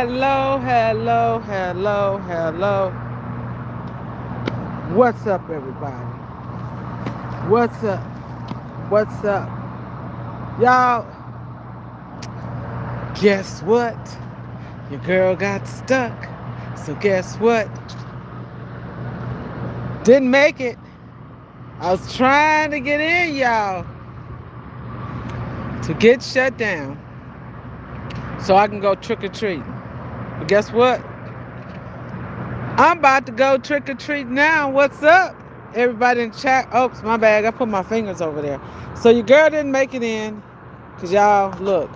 Hello, hello, hello, hello. What's up, everybody? What's up? What's up? Y'all, guess what? Your girl got stuck. So guess what? Didn't make it. I was trying to get in, y'all, to get shut down so I can go trick-or-treating. But guess what? I'm about to go trick-or-treat now. What's up? Everybody in chat. Oops, my bad. I put my fingers over there. So your girl didn't make it in. Because y'all, look.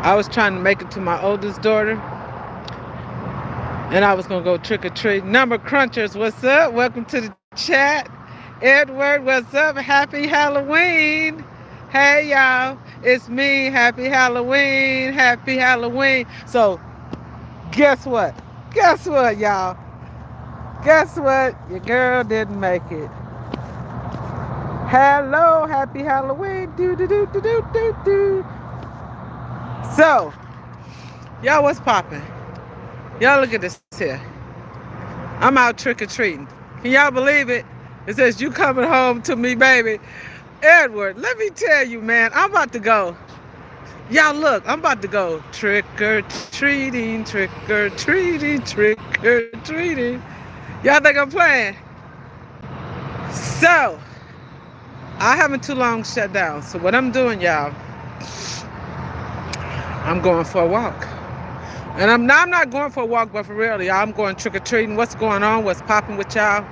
I was trying to make it to my oldest daughter. And I was going to go trick-or-treat. Number Crunchers, what's up? Welcome to the chat. Edward, what's up? Happy Halloween. Hey, y'all. It's me. Happy Halloween. Happy Halloween. So, guess what? Guess what, y'all? Guess what? Your girl didn't make it. Hello, happy Halloween. Do do do do do do do. So, y'all, what's popping? Y'all look at this here. I'm out trick-or-treating. Can y'all believe it? It says you coming home to me, baby. Edward, let me tell you, man, I'm about to go. Y'all look, I'm about to go trick-or-treating, trick-or-treating, trick-or-treating. Y'all think I'm playing? So, I haven't too long shut down. So what I'm doing, y'all, I'm going for a walk. And I'm not going for a walk, but for real, y'all, I'm going trick-or-treating. What's going on? What's popping with y'all?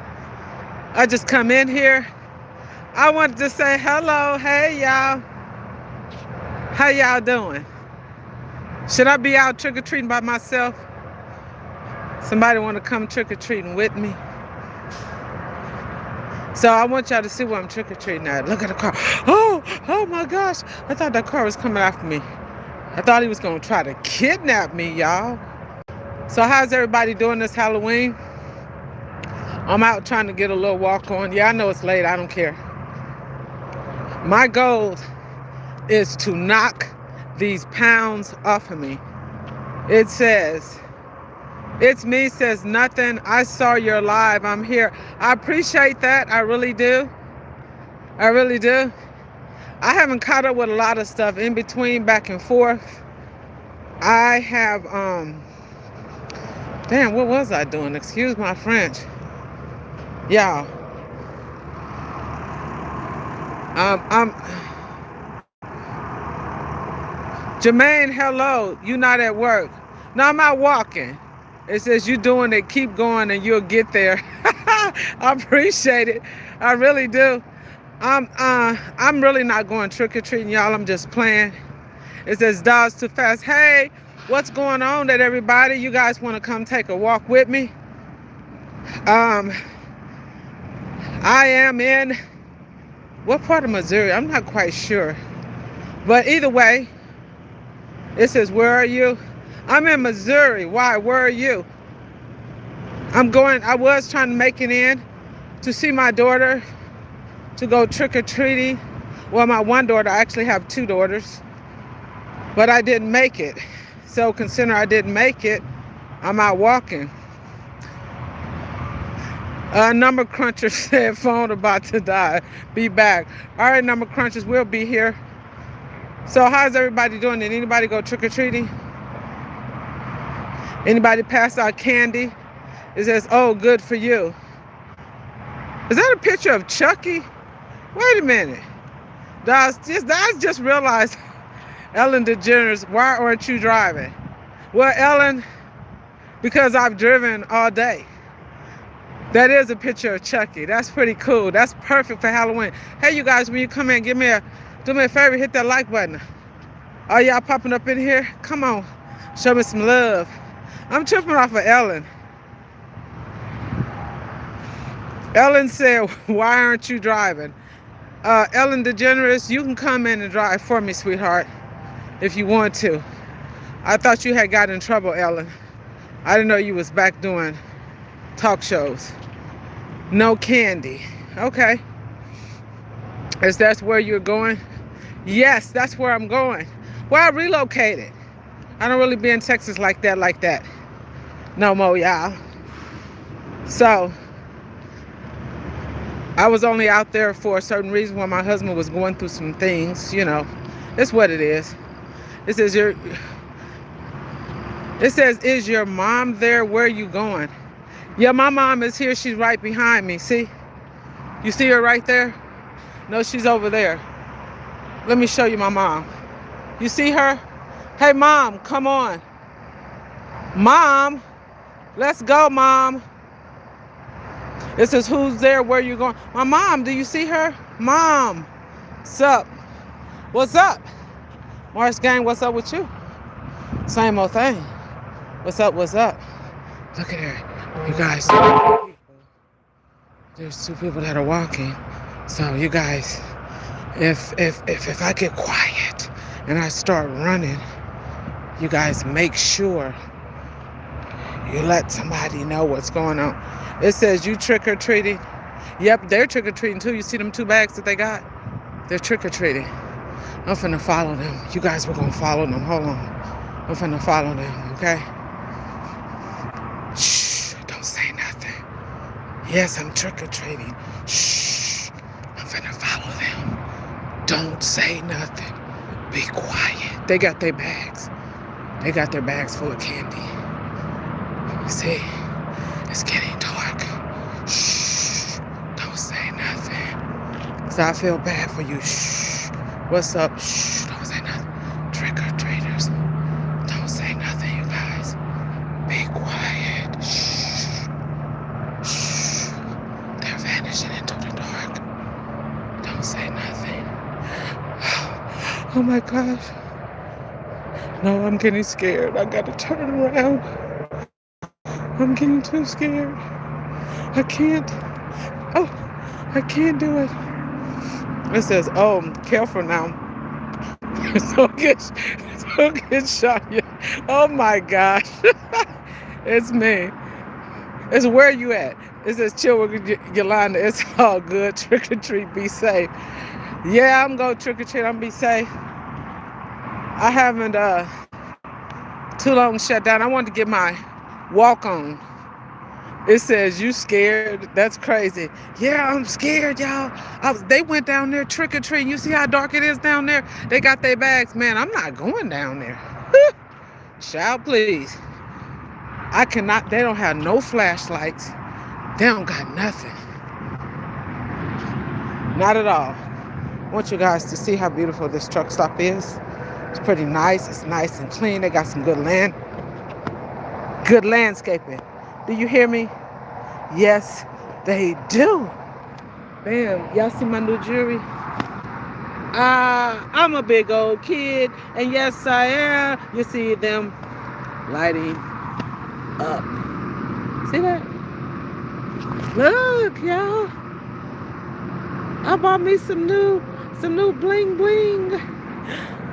I just come in here. I wanted to say hello. Hey, y'all. How y'all doing? Should I be out trick-or-treating by myself? Somebody want to come trick-or-treating with me? So I want y'all to see where I'm trick-or-treating at. Look at the car. Oh my gosh. I thought that car was coming after me. I thought he was going to try to kidnap me, y'all. So how's everybody doing this Halloween? I'm out trying to get a little walk on. Yeah, I know it's late. I don't care. My goal is to knock these pounds off of me. It says, it's me, says nothing. I saw you're live. I'm here. I appreciate that. I really do. I really do. I haven't caught up with a lot of stuff in between, back and forth. I have, damn, what was I doing? Excuse my French. Y'all. Jermaine, hello. You not at work? No, I'm out walking. It says you doing it. Keep going and you'll get there. I appreciate it. I really do. I'm really not going trick-or-treating, y'all. I'm just playing. It says dogs too fast. Hey, what's going on that everybody? You guys want to come take a walk with me? I am in what part of Missouri? I'm not quite sure. But either way, it says, where are you? I'm in Missouri. Why? Where are you? I was trying to make it in to see my daughter, to go trick-or-treating. Well, my one daughter, I actually have two daughters, but I didn't make it. So consider I didn't make it, I'm out walking. Number Cruncher said phone about to die. Be back. All right, Number Crunchers, we'll be here. So how's everybody doing? Did anybody go trick-or-treating? Anybody pass out candy? It says, oh, good for you. Is that a picture of Chucky? Wait a minute. I just realized, Ellen DeGeneres, why aren't you driving? Well, Ellen, because I've driven all day. That is a picture of Chucky. That's pretty cool. That's perfect for Halloween. Hey, you guys, when you come in, do me a favor, hit that like button. Are y'all popping up in here? Come on, show me some love. I'm tripping off of Ellen. Ellen said, why aren't you driving? Ellen DeGeneres, you can come in and drive for me, sweetheart, if you want to. I thought you had got in trouble, Ellen. I didn't know you was back doing talk shows. No candy. Okay. Is that where you're going? Yes, that's where I'm going. Well, I relocated. I don't really be in Texas like that. No more, y'all. So I was only out there for a certain reason when my husband was going through some things, you know. It's what it is. It says, is your mom there? Where are you going? Yeah, my mom is here. She's right behind me. See? You see her right there? No, she's over there. Let me show you my mom. You see her? Hey, Mom, come on. Mom, let's go, Mom. It says, who's there? Where are you going? My mom, do you see her? Mom, what's up? What's up? Morris Gang, what's up with you? Same old thing. What's up? What's up? Look at her. You guys, there's two people that are walking. So you guys, if I get quiet and I start running, you guys make sure you let somebody know what's going on. It says you trick-or-treating. Yep, they're trick-or-treating too. You see them 2 bags that they got? They're trick-or-treating. I'm finna follow them. You guys were gonna follow them. Hold on. I'm finna follow them, okay? Shh, don't say nothing. Yes, I'm trick-or-treating. Shh, I'm finna follow them. Don't say nothing. Be quiet. They got their bags. They got their bags full of candy. See, it's getting dark. Shh, don't say nothing. So I feel bad for you. Shh, what's up? Shh, don't say nothing. Trick-or-treaters, don't say nothing, you guys. Be quiet. Shh, shh. They're vanishing into the dark. Don't say nothing. Oh my gosh. No, I'm getting scared. I gotta turn around. I'm getting too scared. I can't. Oh, I can't do it. It says, oh, careful now. Don't get shot yet. Oh my gosh. It's me. It's where you at. It says, chill with Yolanda. It's all good. Trick or treat, be safe. Yeah, I'm going to trick or treat. I'm be safe. I haven't too long shut down. I wanted to get my walk on. It says, you scared? That's crazy. Yeah, I'm scared, y'all. They went down there trick-or-treating. You see how dark it is down there? They got their bags. Man, I'm not going down there. Child, please. I cannot. They don't have no flashlights. They don't got nothing. Not at all. I want you guys to see how beautiful this truck stop is. It's pretty nice. It's nice and clean. They got some good landscaping. Do you hear me? Yes, they do. Bam. Y'all see my new jewelry? I'm a big old kid, and yes, I am. You see them lighting up. See that? Look, y'all. I bought me some new bling bling.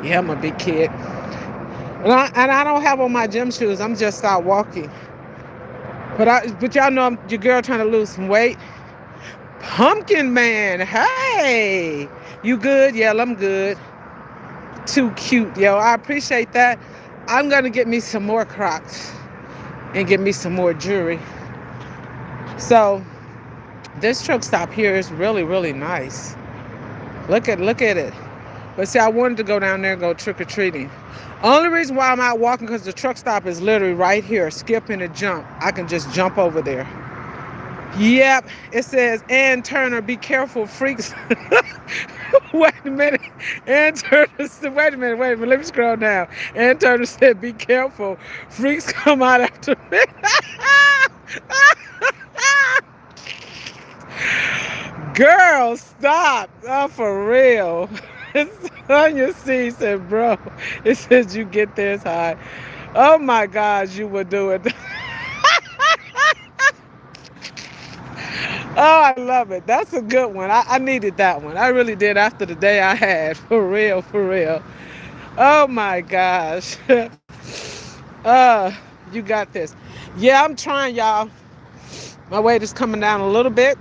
Yeah, I'm a big kid. And I don't have on my gym shoes. I'm just out walking. But y'all know I'm your girl trying to lose some weight. Pumpkin Man, hey. You good? Yeah, I'm good. Too cute, yo. I appreciate that. I'm going to get me some more Crocs and get me some more jewelry. So this truck stop here is really, really nice. Look at it. But see, I wanted to go down there and go trick-or-treating. Only reason why I'm out walking because the truck stop is literally right here. Skip and a jump. I can just jump over there. Yep. It says, Ann Turner, be careful, freaks. Wait a minute. Ann Turner said, wait a minute. Let me scroll down. Ann Turner said, be careful. Freaks come out after me. Girl, stop. Oh, for real. It's on your seat, said, bro. It says you get this high. Oh my gosh, you would do it. Oh, I love it. That's a good one. I needed that one. I really did after the day I had. For real, for real. Oh my gosh. You got this. Yeah, I'm trying, y'all. My weight is coming down a little bit.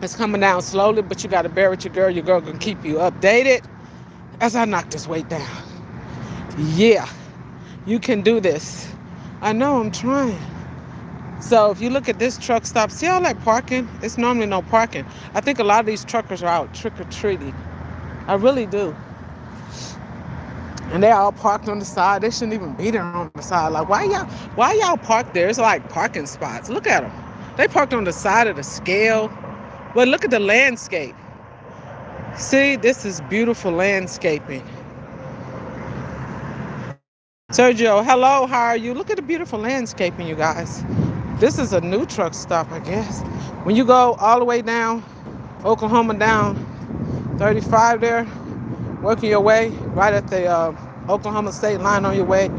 It's coming down slowly, but you got to bear with your girl. Your girl can keep you updated as I knock this weight down. Yeah. You can do this. I know, I'm trying. So if you look at this truck stop, see all that parking? It's normally no parking. I think a lot of these truckers are out trick-or-treating. I really do. And they're all parked on the side. They shouldn't even be there on the side. Like, why y'all parked there? It's like parking spots. Look at them. They parked on the side of the scale. But look at the landscape. See, this is beautiful landscaping. Sergio, hello, how are you? Look at the beautiful landscaping, you guys. This is a new truck stop, I guess. When you go all the way down, Oklahoma down 35 there, working your way right at the Oklahoma state line on your way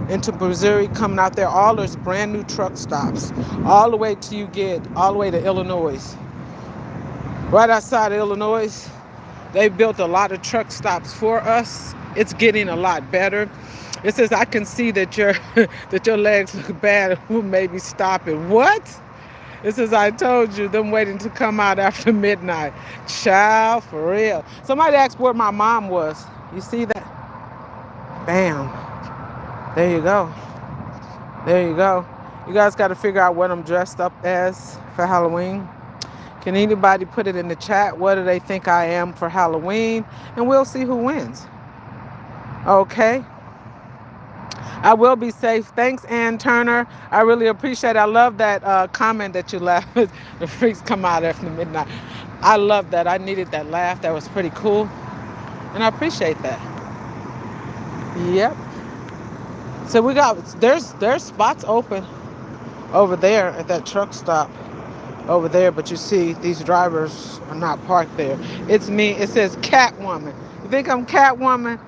into Missouri, coming out there, all those brand new truck stops, all the way till you get all the way to Illinois. Right outside of Illinois, they built a lot of truck stops for us. It's getting a lot better. It says, I can see that your legs look bad. Who maybe stop it? What? It says, I told you, them waiting to come out after midnight. Child, for real. Somebody asked where my mom was. You see that? Bam. There you go. There you go. You guys got to figure out what I'm dressed up as for Halloween. Can anybody put it in the chat? What do they think I am for Halloween? And we'll see who wins. Okay. I will be safe. Thanks, Ann Turner. I really appreciate it. I love that comment that you left. The freaks come out after midnight. I love that. I needed that laugh. That was pretty cool. And I appreciate that. Yep. So we got, there's spots open over there at that truck stop over there. But you see, these drivers are not parked there. It's me. It says Catwoman. You think I'm Catwoman?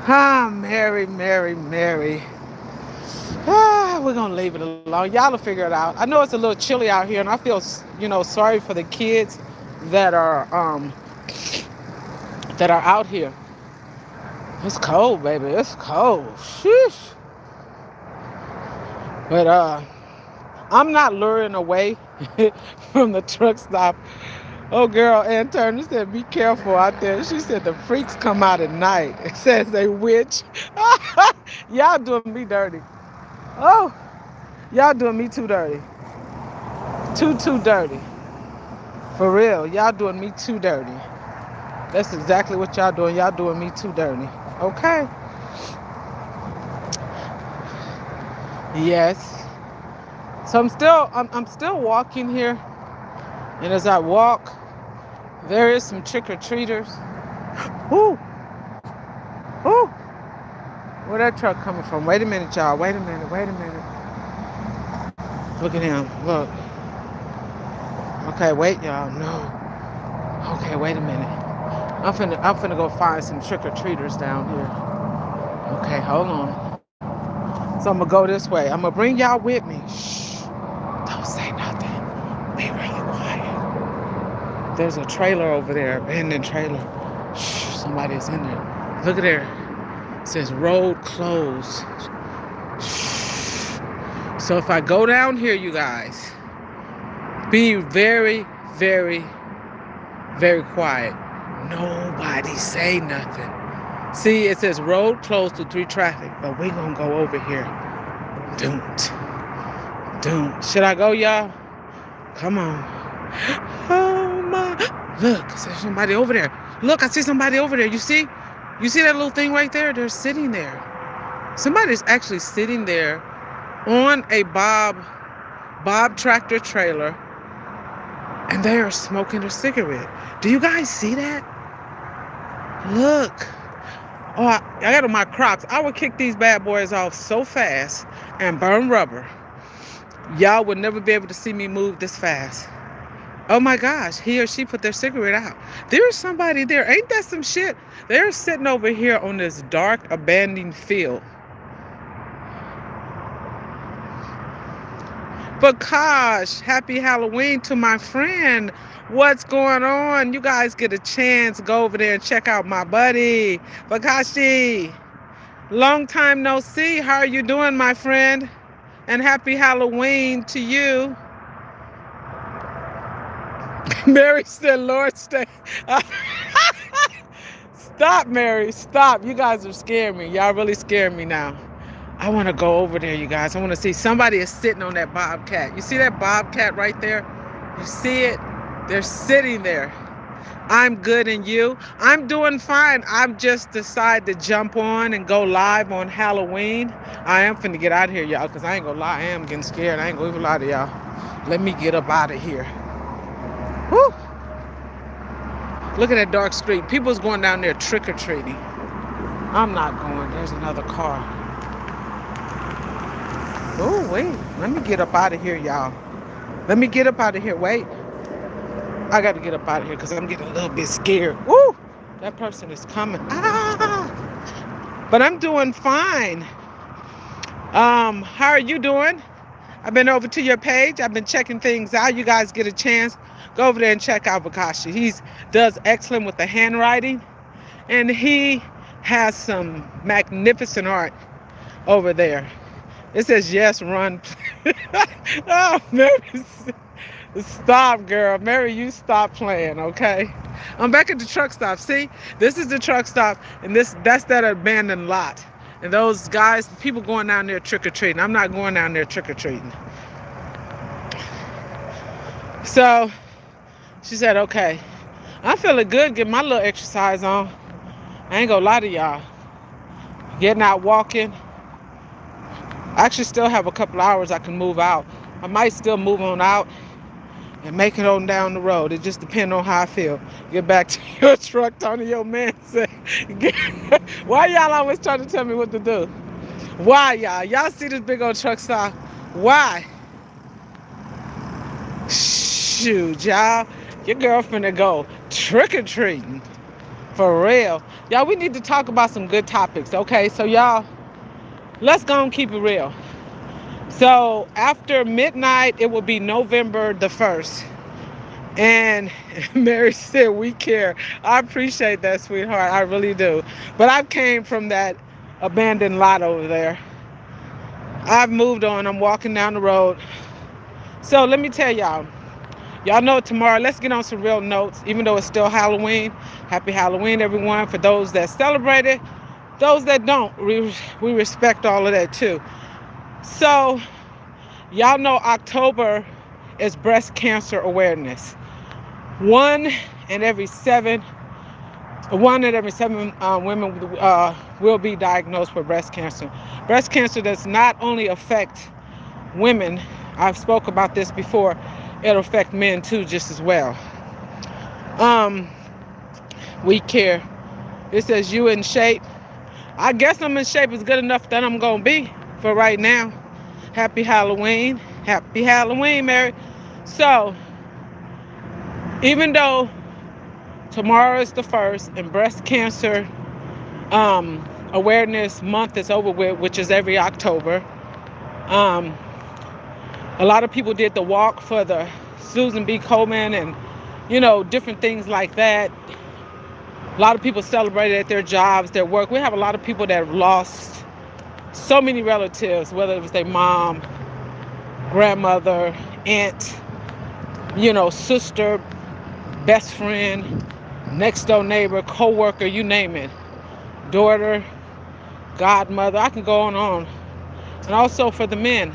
Ah, Mary. We're going to leave it alone. Y'all will figure it out. I know it's a little chilly out here, and I feel, sorry for the kids that are out here. It's cold, baby. It's cold. Sheesh. But I'm not luring away from the truck stop. Oh, girl, Ann Turner said, be careful out there. She said the freaks come out at night. It says they witch. Y'all doing me dirty. Oh, y'all doing me too dirty. Too dirty. For real, y'all doing me too dirty. That's exactly what y'all doing. Y'all doing me too dirty. Okay. Yes. So I'm still walking here. And as I walk, there is some trick-or-treaters. Ooh. Ooh. Where that truck coming from? Wait a minute, y'all. Wait a minute. Look at him. Look. Okay, wait, y'all. No. Okay, wait a minute. I'm finna go find some trick-or-treaters down here. Okay, hold on. So I'm gonna go this way. I'm gonna bring y'all with me. Shh. Don't say nothing. Be really quiet. There's a trailer over there, abandoned trailer. Shh, somebody's in there. Look at there. It says road closed. Shh. So if I go down here, you guys, be very, very, very quiet. Nobody say nothing. See, it says road closed to 3 traffic, but we gonna go over here. Don't. Should I go, y'all? Come on. Oh my. Look, there's somebody over there. Look, I see somebody over there. You see? You see that little thing right there? They're sitting there. Somebody's actually sitting there on a Bob tractor trailer, and they are smoking a cigarette. Do you guys see that? Look. Oh, I got on my Crocs. I would kick these bad boys off so fast and burn rubber. Y'all would never be able to see me move this fast. Oh my gosh, he or she put their cigarette out. There's somebody there. Ain't that some shit? They're sitting over here on this dark, abandoned field. But gosh, happy Halloween to my friend. What's going on? You guys get a chance, go over there and check out my buddy, Bakashi. Long time no see. How are you doing, my friend? And happy Halloween to you. Mary said, Lord, stay. Stop, Mary. Stop. You guys are scaring me. Y'all really scaring me now. I want to go over there, you guys. I want to see somebody is sitting on that bobcat. You see that bobcat right there? You see it? They're sitting there. I'm good, and you? I'm doing fine. I'm just decided to jump on and go live on Halloween. I am finna get out of here, y'all, because I ain't gonna lie. I am getting scared. I ain't gonna even lie to y'all. Let me get up out of here. Whew. Look at that dark street. People's going down there trick-or-treating. I'm not going. There's another car. Oh, wait. Let me get up out of here, y'all. Let me get up out of here. Wait. I got to get up out of here because I'm getting a little bit scared. Woo! That person is coming. Ah! But I'm doing fine. How are you doing? I've been over to your page. I've been checking things out. You guys get a chance, go over there and check out Vakashi. He does excellent with the handwriting, and he has some magnificent art over there. It says, yes, run. Oh, Mary, stop, girl. Mary, you stop playing, okay? I'm back at the truck stop. See, this is the truck stop, and that's that abandoned lot. And those guys, people going down there trick-or-treating. I'm not going down there trick-or-treating. So she said, okay. I'm feeling good, getting my little exercise on. I ain't gonna lie to y'all. Getting out walking. I actually still have a couple hours I can move out. I might still move on out and make it on down the road. It just depends on how I feel. Get back to your truck, Tony, your man said. Why y'all always trying to tell me what to do? Why, y'all? Y'all see this big old truck stop? Why? Shoot, y'all. Your girl finna go trick-or-treating. For real. Y'all, we need to talk about some good topics, okay? So, y'all, let's go and keep it real. So after midnight, it will be November the 1st. And Mary said, we care. I appreciate that, sweetheart. I really do. But I came from that abandoned lot over there. I've moved on. I'm walking down the road. So let me tell y'all. Y'all know tomorrow, let's get on some real notes. Even though it's still Halloween. Happy Halloween, everyone. For those that celebrate it. Those that don't, we respect all of that too. So, y'all know October is breast cancer awareness. One in every seven women will be diagnosed with breast cancer. Breast cancer does not only affect women. I've spoke about this before. It'll affect men too, just as well. We care. It says you in shape. I guess I'm in shape is good enough that I'm gonna be for right now. Happy Halloween. Happy Halloween, Mary. So, even though tomorrow is the 1st and breast cancer awareness month is over with, which is every October, a lot of people did the walk for the Susan B. Komen and, you know, different things like that. A lot of people celebrated at their jobs, their work. We have a lot of people that have lost so many relatives, whether it was their mom, grandmother, aunt, you know, sister, best friend, next door neighbor, co-worker, you name it. Daughter, godmother, I can go on and on. And also for the men.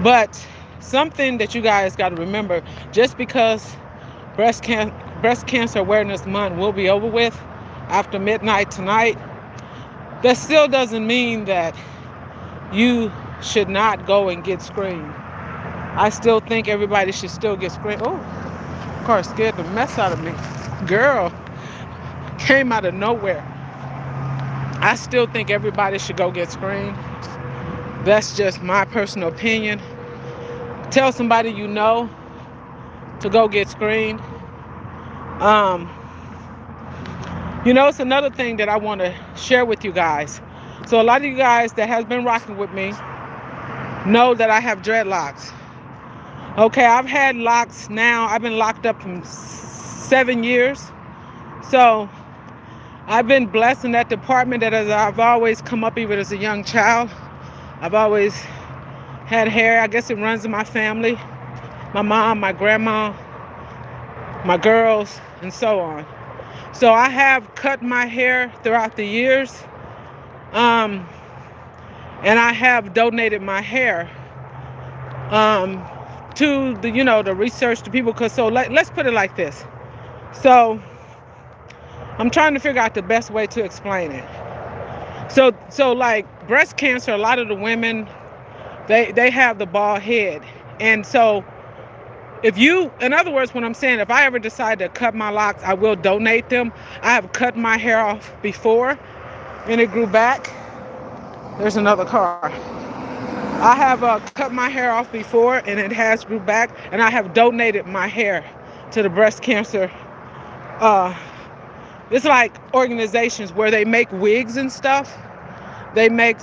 But something that you guys got to remember, just because breast cancer awareness month will be over with after midnight tonight, that still doesn't mean that you should not go and get screened. I still think everybody should still get screened. Oh, of course, scared the mess out of me. Girl, came out of nowhere. I still think everybody should go get screened. That's just my personal opinion. Tell somebody you know to go get screened. You know, it's another thing that I want to share with you guys. So a lot of you guys that has been rocking with me know that I have dreadlocks. Okay, I've had locks now. I've been locked up for 7 years. So I've been blessed in that department that as I've always come up even as a young child. I've always had hair. I guess it runs in my family. My mom, my grandma, my girls, and so on. So I have cut my hair throughout the years. and I have donated my hair to the, the research, to people. Because so let's put it like this. So I'm trying to figure out the best way to explain it. So like breast cancer, a lot of the women, they have the bald head. And so in other words, what I'm saying, if I ever decide to cut my locks, I will donate them. I have cut my hair off before and it grew back. There's another car. I have cut my hair off before and it has grew back, and I have donated my hair to the breast cancer. It's like organizations where they make wigs and stuff. They make,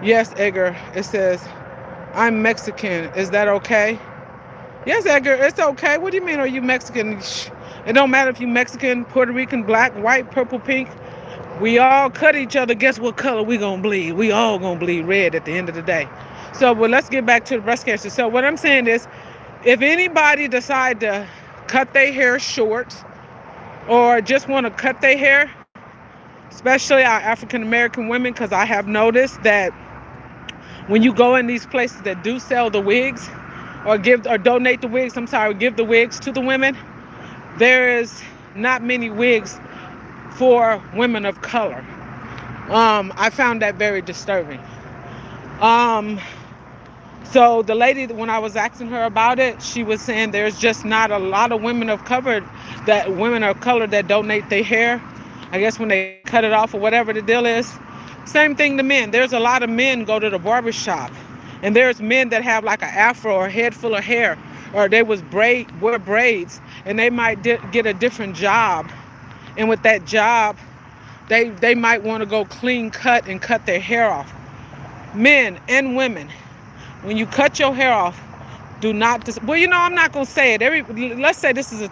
yes, Edgar, it says, I'm Mexican. Is that okay? Yes, Edgar, it's okay. What do you mean, are you Mexican? It don't matter if you're Mexican, Puerto Rican, black, white, purple, pink. We all cut each other. Guess what color we gonna bleed? We all gonna bleed red at the end of the day. So, but let's get back to the breast cancer. So what I'm saying is, if anybody decide to cut their hair short or just want to cut their hair, especially our African-American women, because I have noticed that when you go in these places that do sell the wigs or donate the wigs, give the wigs to the women, there is not many wigs for women of color. I found that very disturbing. So the lady, when I was asking her about it, she was saying there's just not a lot of women of color that donate their hair. I guess when they cut it off or whatever the deal is. Same thing to men. There's a lot of men go to the barber shop, and there's men that have like an afro or a head full of hair, or they wear braids, and they might get a different job. And with that job, they might want to go clean cut and cut their hair off. Men and women, when you cut your hair off, do not, I'm not going to say it. Let's say this is a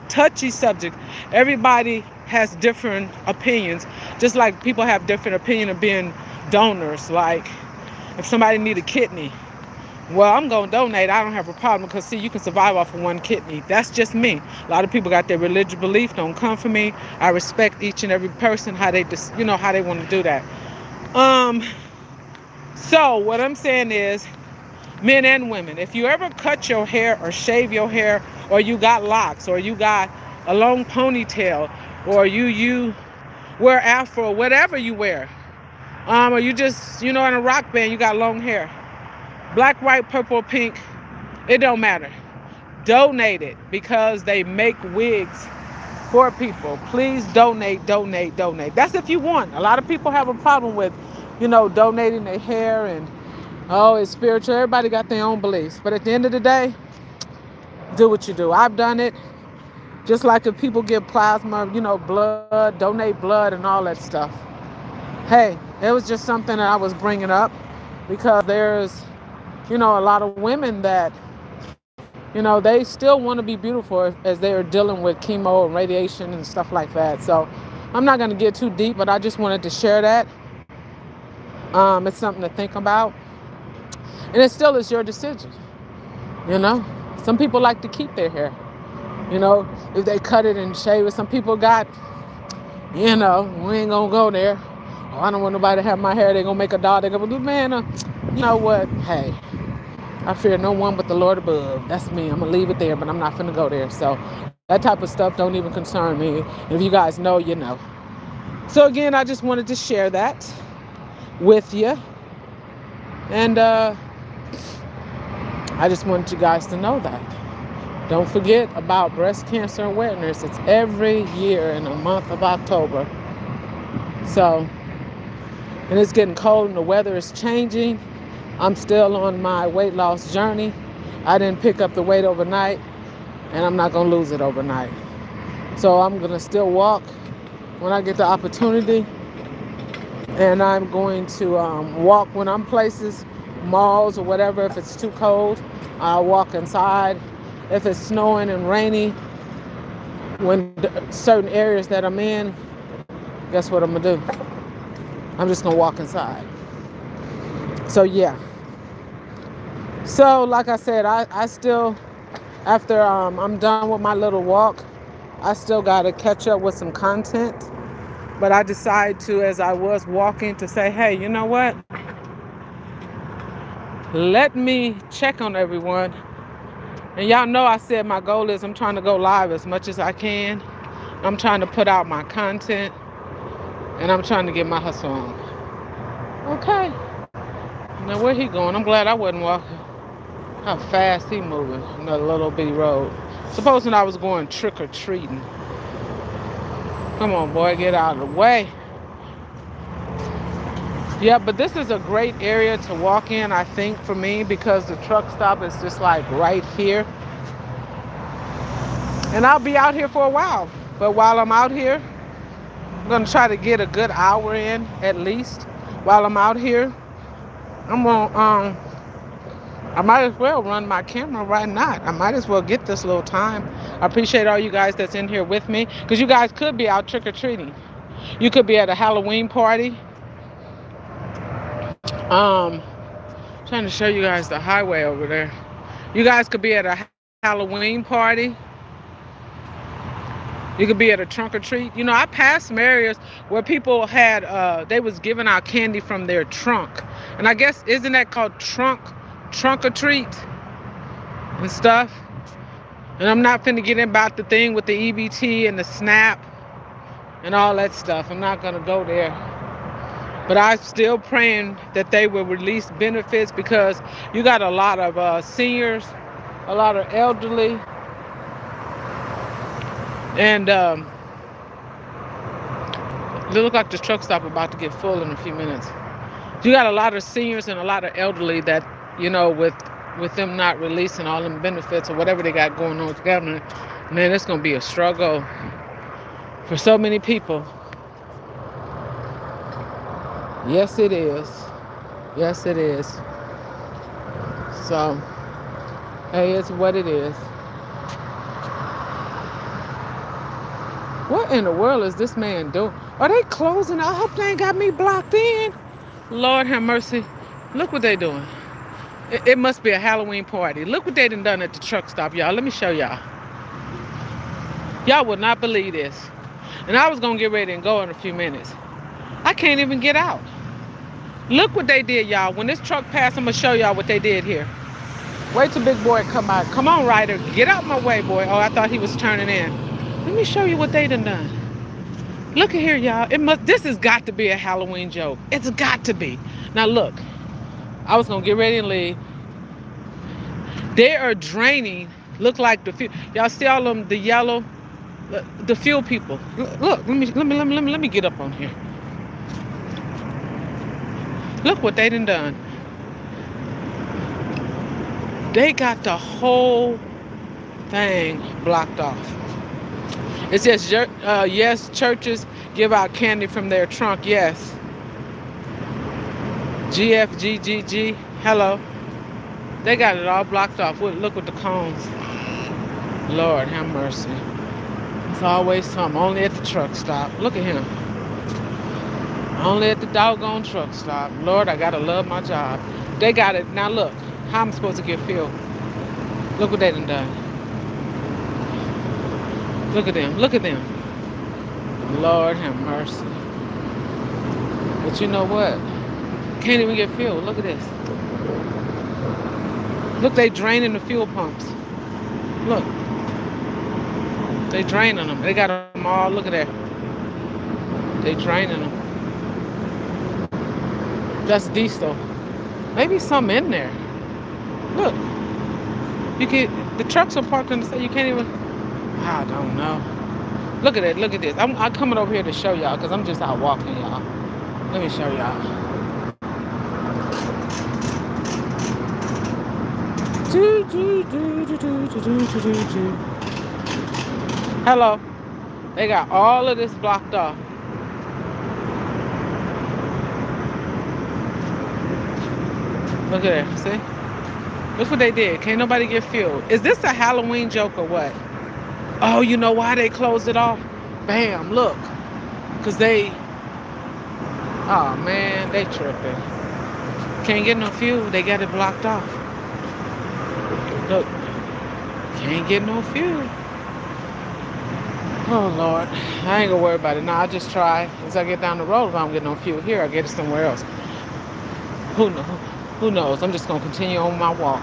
touchy subject. Everybody has different opinions, just like people have different opinion of being donors. Like if somebody need a kidney, well, I'm going to donate. I don't have a problem, because see, you can survive off of one kidney. That's just me. A lot of people got their religious belief. Don't come for me. I respect each and every person, how they want to do that. So what I'm saying is, men and women, if you ever cut your hair or shave your hair, or you got locks, or you got a long ponytail, or you wear afro, whatever you wear, or you just, in a rock band, you got long hair, black, white, purple, pink, it don't matter. Donate it, because they make wigs for people. Please donate. That's if you want. A lot of people have a problem with, donating their hair, and it's spiritual. Everybody got their own beliefs. But at the end of the day, do what you do. I've done it. Just like if people give plasma, blood, donate blood and all that stuff. Hey, it was just something that I was bringing up, because there's, a lot of women that, they still want to be beautiful as they are dealing with chemo and radiation and stuff like that. So I'm not going to get too deep, but I just wanted to share that. It's something to think about. And it still is your decision. Some people like to keep their hair. If they cut it and shave it. Some people got, we ain't going to go there. Oh, I don't want nobody to have my hair. They're going to make a dog. They're going to do, man, you know what? Hey, I fear no one but the Lord above. That's me. I'm going to leave it there, but I'm not going to go there. So that type of stuff don't even concern me. And if you guys know, you know. So again, I just wanted to share that with you. And I just wanted you guys to know that. Don't forget about breast cancer awareness. It's every year in the month of October. So, and it's getting cold and the weather is changing. I'm still on my weight loss journey. I didn't pick up the weight overnight, and I'm not going to lose it overnight. So I'm going to still walk when I get the opportunity. And I'm going to walk when I'm places, malls or whatever. If it's too cold, I'll walk inside. If it's snowing and rainy, when certain areas that I'm in, guess what I'm going to do? I'm just going to walk inside. So, yeah. So, like I said, I still, after I'm done with my little walk, I still got to catch up with some content. But I decided to, as I was walking, to say, hey, you know what? Let me check on everyone. And y'all know I said my goal is I'm trying to go live as much as I can. I'm trying to put out my content. And I'm trying to get my hustle on. Okay. Now where he going? I'm glad I wasn't walking. How fast he moving in that little bitty road. Supposing I was going trick-or-treating. Come on, boy, get out of the way. Yeah, but this is a great area to walk in, I think, for me, because the truck stop is just like right here. And I'll be out here for a while. But while I'm out here, I'm going to try to get a good hour in at least. While I'm out here, I'm going to, I might as well run my camera. Why not? I might as well get this little time. I appreciate all you guys that's in here with me, because you guys could be out trick-or-treating. You could be at a Halloween party. Trying to show you guys the highway over there. You guys could be at a Halloween party. You could be at a trunk or treat. You know, I passed some areas where people had, they was giving out candy from their trunk. And I guess, isn't that called trunk or treat and stuff? And I'm not finna get in about the thing with the EBT and the SNAP and all that stuff. I'm not gonna go there. But I'm still praying that they will release benefits, because you got a lot of seniors, a lot of elderly, and it look like the truck stop about to get full in a few minutes. You got a lot of seniors and a lot of elderly that, you know, with them not releasing all them benefits or whatever they got going on with the government, man, it's gonna be a struggle for so many people. Yes, it is. Yes, it is. So, hey, it's what it is. What in the world is this man doing? Are they closing? I hope they ain't got me blocked in. Lord have mercy. Look what they doing. It must be a Halloween party. Look what they done at the truck stop, y'all. Let me show y'all. Y'all would not believe this. And I was going to get ready and go in a few minutes. I can't even get out. Look what they did, y'all. When this truck passed, I'm going to show y'all what they did here. Wait till big boy come out. Come on, Ryder. Get out my way, boy. Oh, I thought he was turning in. Let me show you what they done. Look at here, y'all. This has got to be a Halloween joke. It's got to be. Now, look. I was going to get ready and leave. They are draining. Look like the fuel. Y'all see all of them, the yellow, the fuel people. Look, let me get up on here. Look what they done. They got the whole thing blocked off. It says, yes, churches give out candy from their trunk. Yes. GFGGG. Hello. They got it all blocked off. Look with the cones. Lord have mercy. It's always something. Only at the truck stop. Look at him. Only at the doggone truck stop. Lord, I gotta love my job. They got it. Now look. How I'm supposed to get fuel? Look what they done. Look at them. Look at them. Lord have mercy. But you know what? Can't even get fuel. Look at this. Look, they draining the fuel pumps. Look. They draining them. They got them all. Look at that. They draining them. That's diesel. Maybe something in there. Look. The trucks are parked on the side. You can't even. I don't know. Look at it. Look at this. I'm coming over here to show y'all, because I'm just out walking, y'all. Let me show y'all. Hello. They got all of this blocked off. Look at that. See? Look what they did. Can't nobody get fuel. Is this a Halloween joke or what? Oh, you know why they closed it off? Bam, look. Because they... Oh, man, they tripping. Can't get no fuel. They got it blocked off. Look. Can't get no fuel. Oh Lord, I ain't gonna worry about it. Now I just try. As I get down the road, if I don't get no fuel here, I get it somewhere else. Who knows? Who knows? I'm just gonna continue on my walk.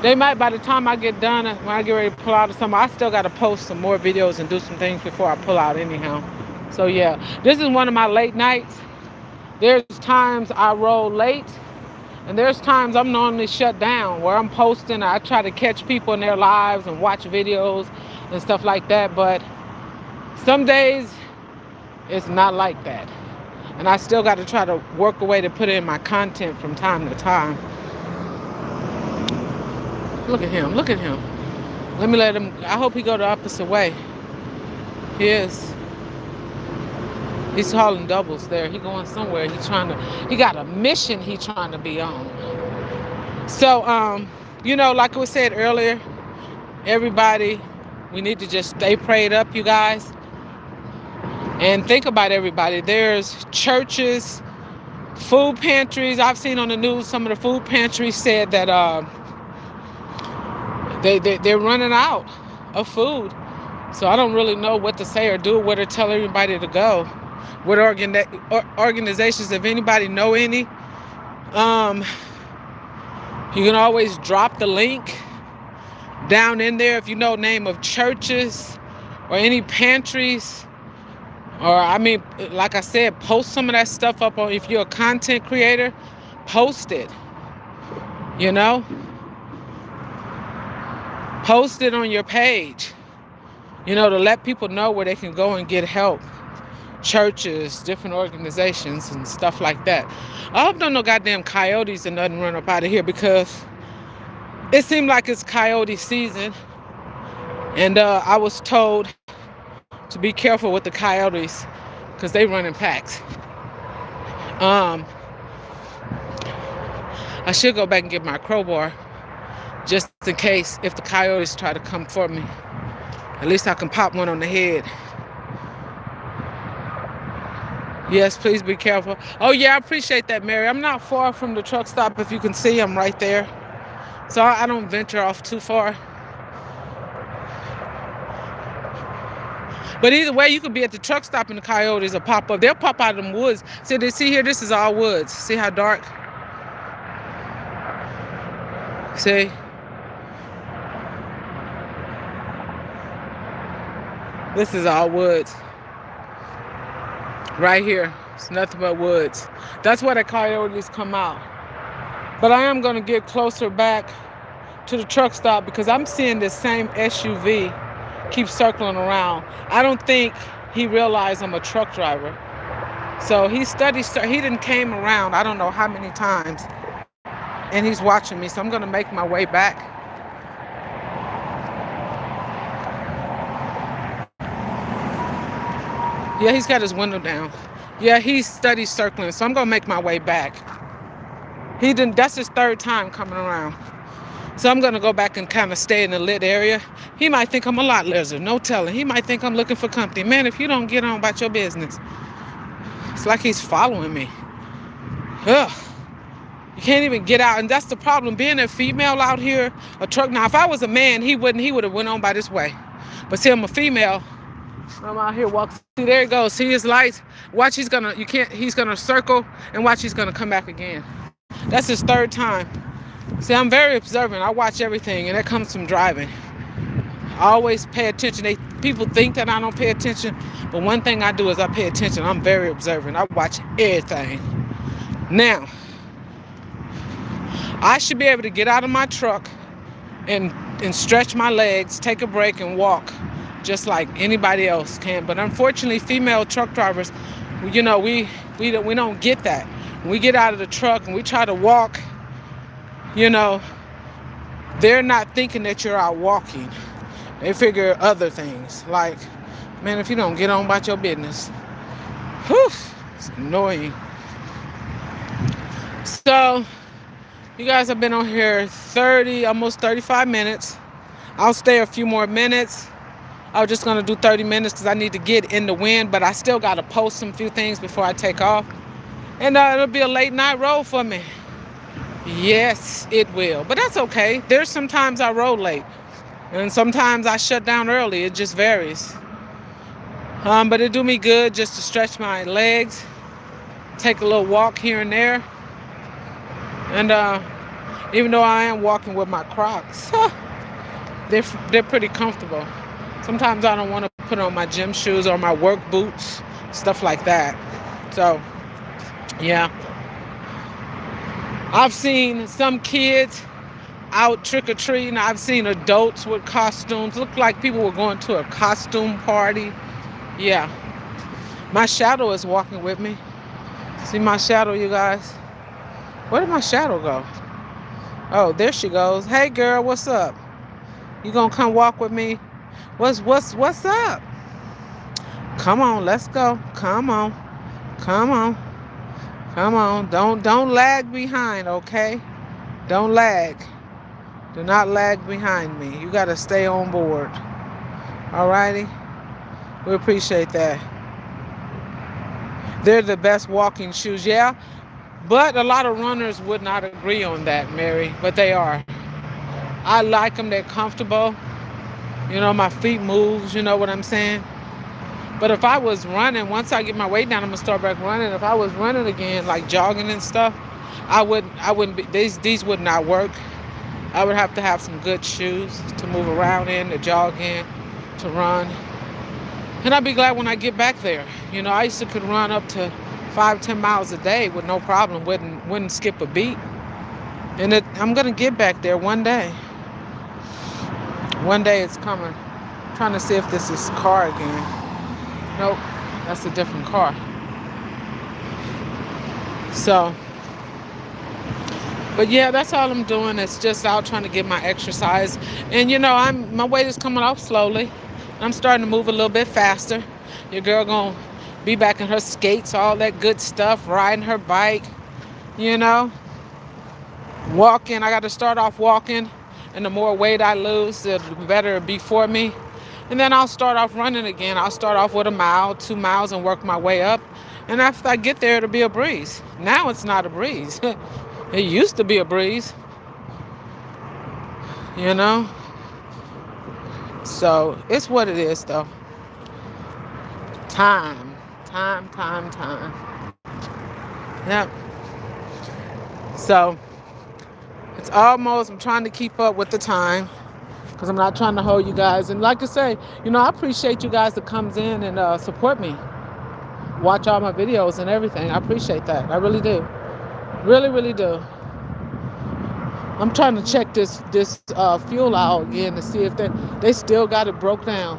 They might, by the time I get done, when I get ready to pull out or something, I still gotta post some more videos and do some things before I pull out anyhow. So yeah, this is one of my late nights. There's times I roll late, and there's times I'm normally shut down where I'm posting. I try to catch people in their lives and watch videos and stuff like that. But some days it's not like that. And I still got to try to work a way to put in my content from time to time. Look at him. Look at him. Let me let him. I hope he go the opposite way. He is. He's hauling doubles there. He going somewhere. He got a mission he trying to be on. So, you know, like I said earlier, everybody, we need to just stay prayed up, you guys. And think about everybody. There's churches, food pantries. I've seen on the news some of the food pantries said that they're running out of food. So I don't really know what to say or do, where to tell everybody to go. What organizations, if anybody know any, you can always drop the link down in there if you know name of churches or any pantries. Or, I mean, like I said, post some of that stuff up on, if you're a content creator, post it, you know? Post it on your page, you know, to let people know where they can go and get help. Churches, different organizations and stuff like that. I hope no goddamn coyotes and nothing run up out of here, because it seemed like it's coyote season. And I was told to be careful with the coyotes because they run in packs. I should go back and get my crowbar just in case if the coyotes try to come for me. At least I can pop one on the head. Yes, please be careful. Oh yeah, I appreciate that, Mary. I'm not far from the truck stop. If you can see, I'm right there. So I don't venture off too far. But either way, you could be at the truck stop and the coyotes will pop up. They'll pop out of them woods. See here, this is all woods. See how dark? See? This is all woods. Right here. It's nothing but woods. That's where the coyotes come out. But I am going to get closer back to the truck stop because I'm seeing this same SUV keep circling around. I don't think he realized I'm a truck driver. So he didn't came around I don't know how many times, and he's watching me. So I'm going to make my way back. Yeah, he's got his window down. Yeah, he's circling. So I'm going to make my way back. That's his third time coming around. So I'm going to go back and kind of stay in the lit area. He might think I'm a lot lizard. No telling. He might think I'm looking for company. Man, if you don't get on about your business. It's like he's following me. Ugh. You can't even get out. And that's the problem. Being a female out here, a truck. Now, if I was a man, he would have went on by this way. But see, I'm a female. I'm out here walking. See, there he goes. See his lights? Watch, he's going to circle, and watch, he's going to come back again. That's his third time. See, I'm very observant. I watch everything, and that comes from driving. I always pay attention. People think that I don't pay attention, but one thing I do is I pay attention. I'm very observant. I watch everything. Now, I should be able to get out of my truck and stretch my legs, take a break, and walk just like anybody else can. But unfortunately, female truck drivers, you know, we don't get that. When we get out of the truck and we try to walk, you know, they're not thinking that you're out walking. They figure other things. Like, man, if you don't get on about your business, whew, it's annoying. So, you guys have been on here almost 35 minutes. I'll stay a few more minutes. I was just going to do 30 minutes because I need to get in the wind, but I still got to post some few things before I take off. And it'll be a late night roll for me. Yes, it will. But that's okay. There's sometimes I roll late. And sometimes I shut down early. It just varies. But it do me good just to stretch my legs, take a little walk here and there. And even though I am walking with my Crocs, they're pretty comfortable. Sometimes I don't want to put on my gym shoes or my work boots, stuff like that. So, yeah. I've seen some kids out trick-or-treating. I've seen adults with costumes. Looked like people were going to a costume party. Yeah. My shadow is walking with me. See my shadow, you guys? Where did my shadow go? Oh, there she goes. Hey, girl, what's up? You gonna come walk with me? What's up? Come on, let's go. Come on. Come on. Come on. Don't lag behind, okay? Don't lag. Do not lag behind me. You gotta stay on board. Alrighty? We appreciate that. They're the best walking shoes, yeah. But a lot of runners would not agree on that, Mary. But they are. I like them. They're comfortable. You know, my feet moves. You know what I'm saying? But if I was running, once I get my weight down, I'm gonna start back running. If I was running again, like jogging and stuff, I wouldn't be. These would not work. I would have to have some good shoes to move around in, to jog in, to run. And I'd be glad when I get back there. You know, I used to could run up to 5-10 miles a day with no problem. Wouldn't skip a beat. And I'm gonna get back there one day. One day it's coming. I'm trying to see if this is car again. Nope, that's a different car. So, but yeah, that's all I'm doing. It's just out trying to get my exercise. And you know, my weight is coming off slowly. I'm starting to move a little bit faster. Your girl gonna be back in her skates, all that good stuff, riding her bike, you know, walking. I got to start off walking, and the more weight I lose, the better it'll be for me. And then I'll start off running again. I'll start off with 1 mile, 2 miles, and work my way up. And after I get there, it'll be a breeze. Now it's not a breeze. It used to be a breeze, you know. So it's what it is, though. Time. Yep. So it's almost, I'm trying to keep up with the time because I'm not trying to hold you guys. And like I say, you know, I appreciate you guys that comes in and support me, watch all my videos and everything. I appreciate that. I really do. Really, really do. I'm trying to check this fuel out again to see if they still got it broke down.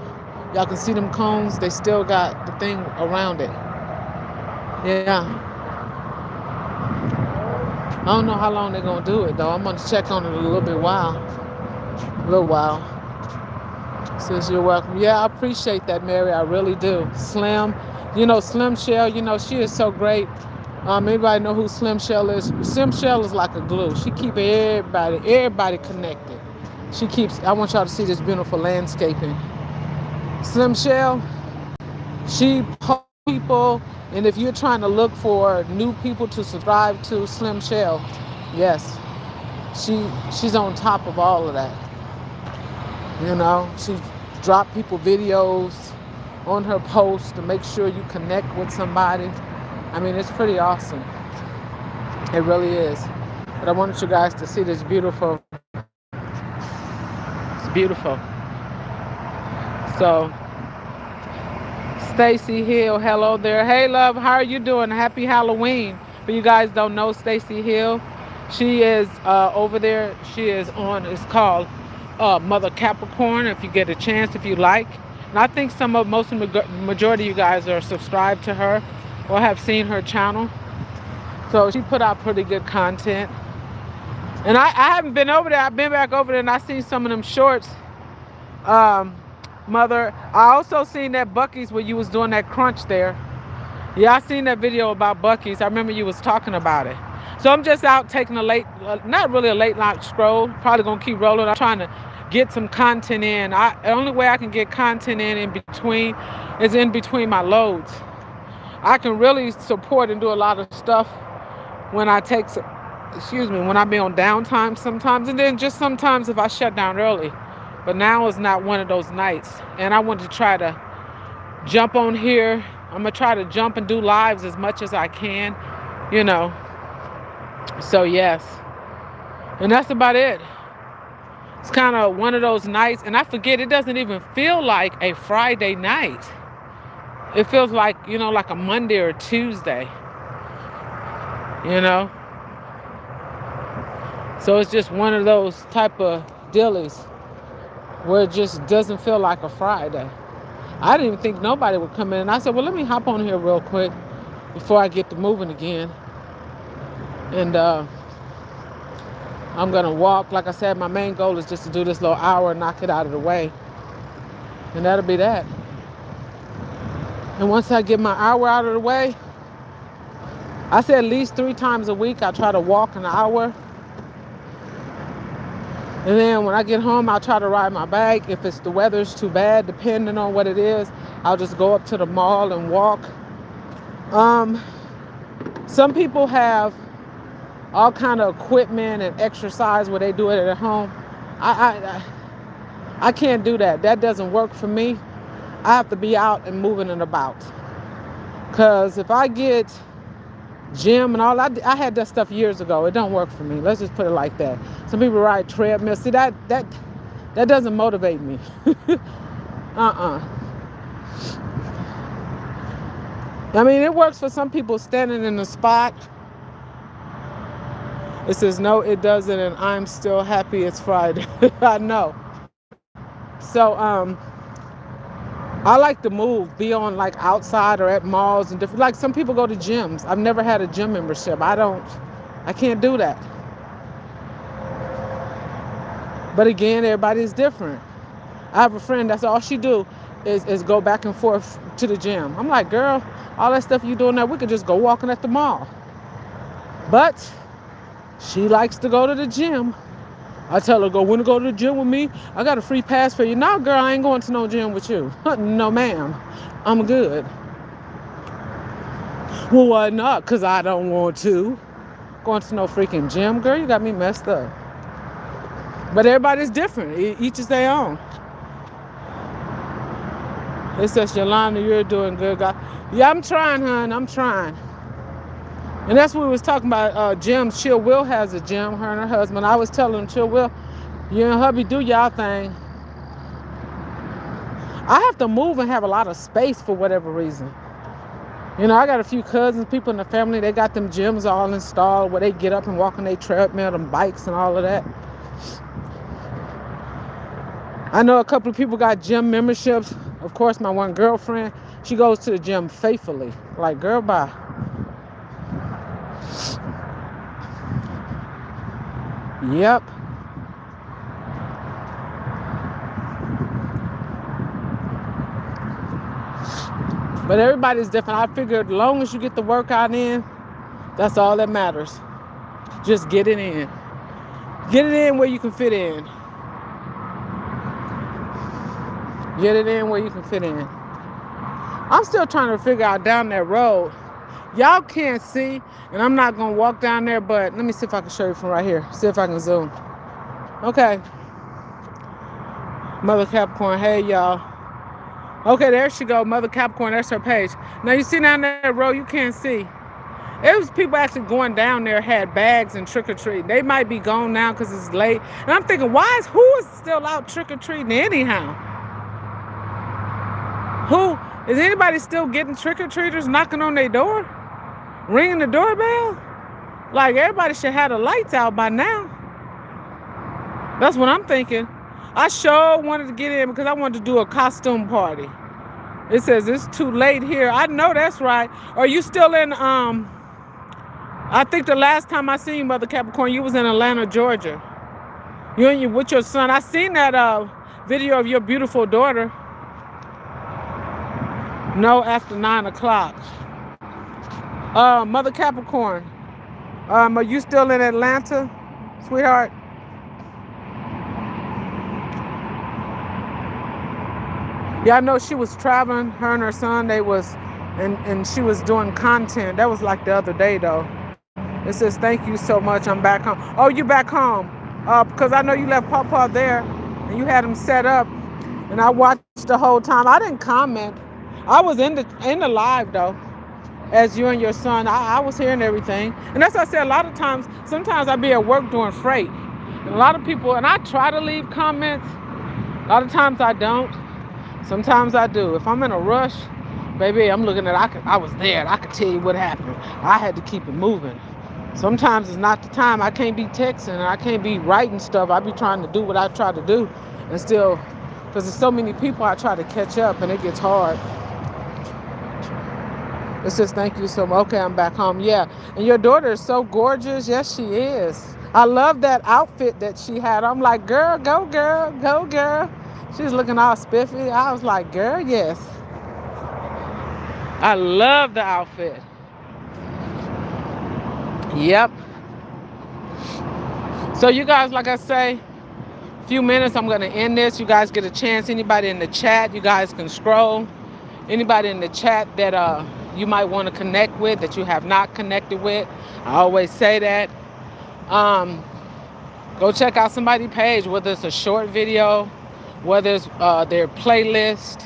Y'all can see them cones. They still got the thing around it. Yeah. I don't know how long they're going to do it, though. I'm going to check on it a little while. Says you're welcome. Yeah, I appreciate that, Mary. I really do. Slim. You know, Slim Shell, you know, she is so great. Anybody know who Slim Shell is? Slim Shell is like a glue. She keeps everybody connected. I want y'all to see this beautiful landscaping. Slim Shell, she posts people, and if you're trying to look for new people to subscribe to Slim Shell, yes, she's on top of all of that. You know, she dropped people videos on her post to make sure you connect with somebody. I mean, it's pretty awesome. It really is. But I wanted you guys to see this beautiful. It's beautiful. So, Stacy Hill, hello there. Hey, love, how are you doing? Happy Halloween. For you guys don't know Stacy Hill, she is over there. She is on, it's called Mother Capricorn, if you get a chance, if you like. And I think most of the majority of you guys are subscribed to her or have seen her channel. So she put out pretty good content. And I haven't been over there. I've been back over there and I seen some of them shorts. Mother, I also seen that Buc-ee's where you was doing that crunch there. Yeah, I seen that video about Buc-ee's. I remember you was talking about it. So I'm just out taking not really a late night stroll. Probably gonna keep rolling. I'm trying to get some content in. The only way I can get content in between is in between my loads. I can really support and do a lot of stuff when I when I be on downtime sometimes, and then just sometimes if I shut down early. But now is not one of those nights. And I want to try to jump on here. I'm going to try to jump and do lives as much as I can, you know. So, yes. And that's about it. It's kind of one of those nights. And I forget, it doesn't even feel like a Friday night. It feels like, you know, like a Monday or Tuesday. You know? So it's just one of those type of dealies where it just doesn't feel like a Friday. I didn't even think nobody would come in. And I said, well, let me hop on here real quick before I get to moving again. And I'm going to walk. Like I said, my main goal is just to do this little hour and knock it out of the way. And that'll be that. And once I get my hour out of the way, I say at least 3 times a week I try to walk an hour. And then when I get home, I'll try to ride my bike. If it's the weather's too bad, depending on what it is, I'll just go up to the mall and walk. Some people have all kind of equipment and exercise where they do it at home. I can't do that. That doesn't work for me. I have to be out and moving and about. Because if I get gym and all, I had that stuff years ago. It don't work for me. Let's just put it like that. Some people ride treadmill. See, that doesn't motivate me. I mean, it works for some people standing in the spot. It says, no, it doesn't, and I'm still happy it's Friday. I know. So, I like to move, be on like outside or at malls and different, like some people go to gyms. I've never had a gym membership. I can't do that. But again, everybody's different. I have a friend, that's all she do is go back and forth to the gym. I'm like, girl, all that stuff you doing there, we could just go walking at the mall. But she likes to go to the gym. I tell her, want to go to the gym with me? I got a free pass for you. No, girl, I ain't going to no gym with you. No, ma'am. I'm good. Well, why not? Because I don't want to. Going to no freaking gym, girl, you got me messed up. But everybody's different. Each is their own. It says, Yolanda, you're doing good, God. Yeah, I'm trying, hon. I'm trying. And that's what we was talking about, gyms. Chill Will has a gym, her and her husband. I was telling them, Chill Will, you and hubby do y'all thing. I have to move and have a lot of space for whatever reason. You know, I got a few cousins, people in the family, they got them gyms all installed where they get up and walk on their treadmill, them bikes and all of that. I know a couple of people got gym memberships. Of course, my one girlfriend, she goes to the gym faithfully. Like, girl, bye. Yep. But everybody's different. I figured as long as you get the workout in, that's all that matters. Just get it in. Get it in where you can fit in. Get it in where you can fit in. I'm still trying to figure out down that road. Y'all can't see, and I'm not going to walk down there, but let me see if I can show you from right here. See if I can zoom. Okay. Mother Capricorn, hey, y'all. Okay, there she go, Mother Capricorn, that's her page. Now, you see down that road, you can't see. It was people actually going down there, had bags and trick-or-treating. They might be gone now because it's late. And I'm thinking, who is still out trick-or-treating anyhow? Is anybody still getting trick-or-treaters knocking on their door? Ringing the doorbell? Like, everybody should have the lights out by now. That's what I'm thinking. I sure wanted to get in because I wanted to do a costume party. It says it's too late here. I know that's right. Are you still in, I think the last time I seen you, Mother Capricorn, you was in Atlanta, Georgia. You with your son. I seen that video of your beautiful daughter. No, after 9 o'clock. Mother Capricorn, are you still in Atlanta, sweetheart? Yeah, I know she was traveling, her and her son, and she was doing content. That was like the other day, though. It says, thank you so much, I'm back home. Oh, you back home? Because I know you left Pawpaw there. and you had them set up, and I watched the whole time. I didn't comment. I was in the live though, as you and your son. I was hearing everything, and as I said, a lot of times, sometimes I be at work doing freight, and a lot of people, and I try to leave comments. A lot of times I don't. Sometimes I do. If I'm in a rush, baby, I'm looking at. I was there. I could tell you what happened. I had to keep it moving. Sometimes it's not the time. I can't be texting and I can't be writing stuff. I be trying to do what I try to do, and still, because there's so many people, I try to catch up, and it gets hard. It says, thank you so much. Okay, I'm back home. Yeah, and your daughter is so gorgeous. Yes, she is. I love that outfit that she had. I'm like, girl, go girl, go girl. She's looking all spiffy. I was like, girl, yes. I love the outfit. Yep. So you guys, like I say, a few minutes, I'm going to end this. You guys get a chance. Anybody in the chat, you guys can scroll. Anybody in the chat that you might want to connect with that you have not connected with, I always say that. Go check out somebody's page, whether it's a short video, whether it's their playlist,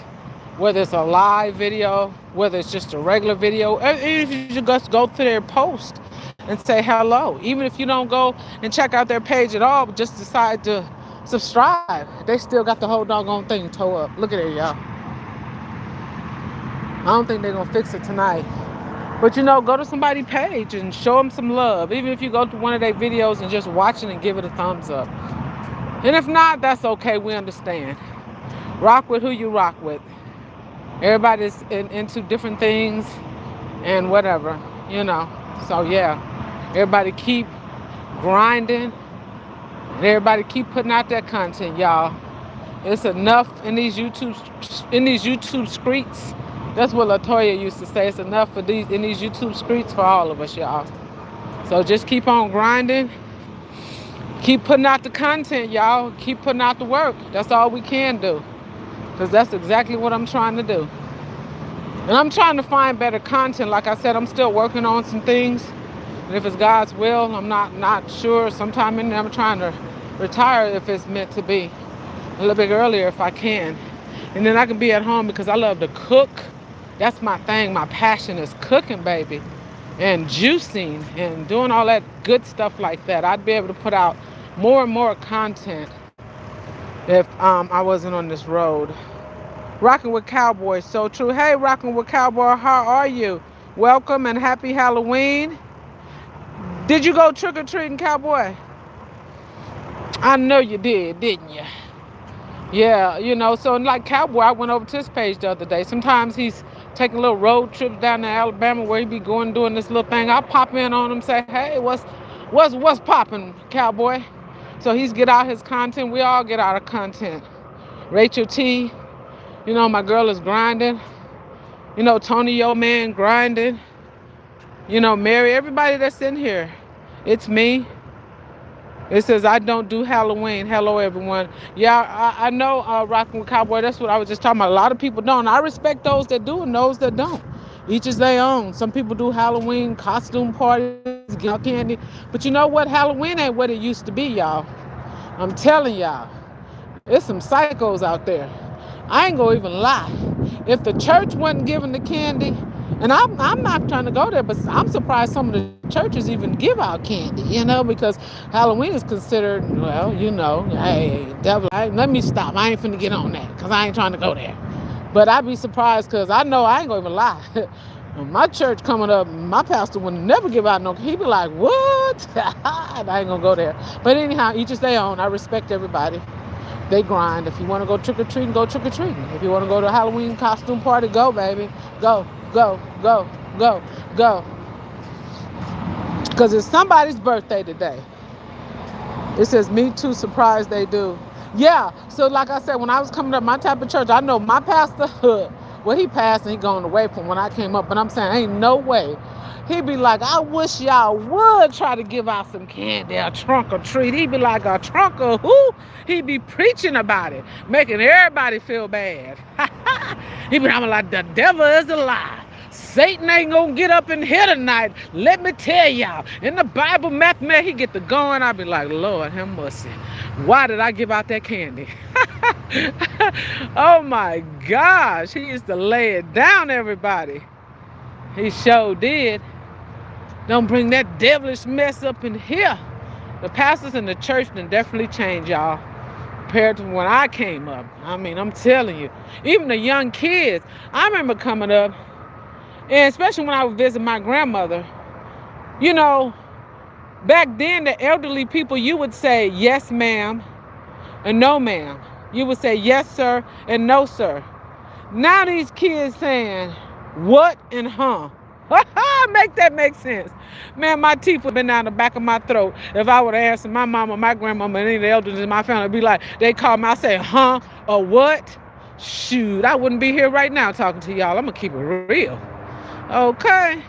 whether it's a live video, whether it's just a regular video. Even if you just go to their post and say hello. Even if you don't go and check out their page at all, but just decide to subscribe, they still got the whole doggone thing towed up. Look at it, y'all. I don't think they're going to fix it tonight. But, go to somebody's page and show them some love. Even if you go to one of their videos and just watch it and give it a thumbs up. And if not, that's okay. We understand. Rock with who you rock with. Everybody's into different things and whatever, So, yeah, everybody keep grinding. And everybody keep putting out that content, y'all. It's enough in these YouTube streets. That's what LaToya used to say. It's enough in these YouTube streets for all of us, y'all. So just keep on grinding. Keep putting out the content, y'all. Keep putting out the work. That's all we can do. Because that's exactly what I'm trying to do. And I'm trying to find better content. Like I said, I'm still working on some things. And if it's God's will, I'm not sure. Sometime in there, I'm trying to retire if it's meant to be. A little bit earlier if I can. And then I can be at home because I love to cook. That's my thing. My passion is cooking, baby. And juicing and doing all that good stuff like that. I'd be able to put out more and more content if I wasn't on this road. Rocking with Cowboy, so true. Hey, Rocking with Cowboy, how are you? Welcome and happy Halloween. Did you go trick-or-treating, Cowboy? I know you did, didn't you? Yeah, so like Cowboy, I went over to his page the other day. Sometimes he's taking little road trips down to Alabama where he be doing this little thing. I'll pop in on him, say, hey, what's popping, Cowboy? So he's get out his content. We all get out of content. Rachel T, my girl is grinding. Tony, your man, grinding. Mary, everybody that's in here. It's me. It says, I don't do Halloween. Hello, everyone. Yeah, I know Rocking with Cowboy. That's what I was just talking about. A lot of people don't. I respect those that do and those that don't. Each is their own. Some people do Halloween costume parties, get out candy. But you know what? Halloween ain't what it used to be, y'all. I'm telling y'all. There's some psychos out there. I ain't gonna even lie. If the church wasn't giving the candy, and I'm not trying to go there, but I'm surprised some of the churches even give out candy, because Halloween is considered, hey, devil, let me stop. I ain't finna get on that because I ain't trying to go there. But I'd be surprised because I know I ain't gonna even lie. My church coming up, my pastor would never give out no, he'd be like, what? I ain't gonna go there. But anyhow, each is their own. I respect everybody. They grind. If you want to go trick-or-treating, go trick-or-treating. If you want to go to a Halloween costume party, go, baby. Go, go, go, go, go. Because it's somebody's birthday today. It says, me too, surprised they do. Yeah, so like I said, when I was coming up, my type of church, I know my pastor, well, he passed and he gone away from when I came up, but I'm saying, ain't no way. He'd be like, I wish y'all would try to give out some candy, a trunk or treat. He'd be like, a trunk or who? He'd be preaching about it, making everybody feel bad. He'd be like, the devil is a lie. Satan ain't gonna get up in here tonight. Let me tell y'all. In the Bible, Matthew, he get the going. I'd be like, Lord, have mercy. Why did I give out that candy? Oh my gosh, he used to lay it down, everybody. He sure did. Don't bring that devilish mess up in here. The pastors in the church done definitely changed, y'all, compared to when I came up. I mean, I'm telling you, even the young kids. I remember coming up, and especially when I would visit my grandmother, you know, back then, the elderly people, you would say, yes, ma'am, and no, ma'am. You would say, yes, sir, and no, sir. Now these kids saying, what and huh? Make that make sense. Man, my teeth would have been down the back of my throat if I would have answered my mama, my grandmama, and any of the elders in my family. Be like, they call me, I say, huh, or what? Shoot, I wouldn't be here right now talking to y'all. I'm going to keep it real. Okay.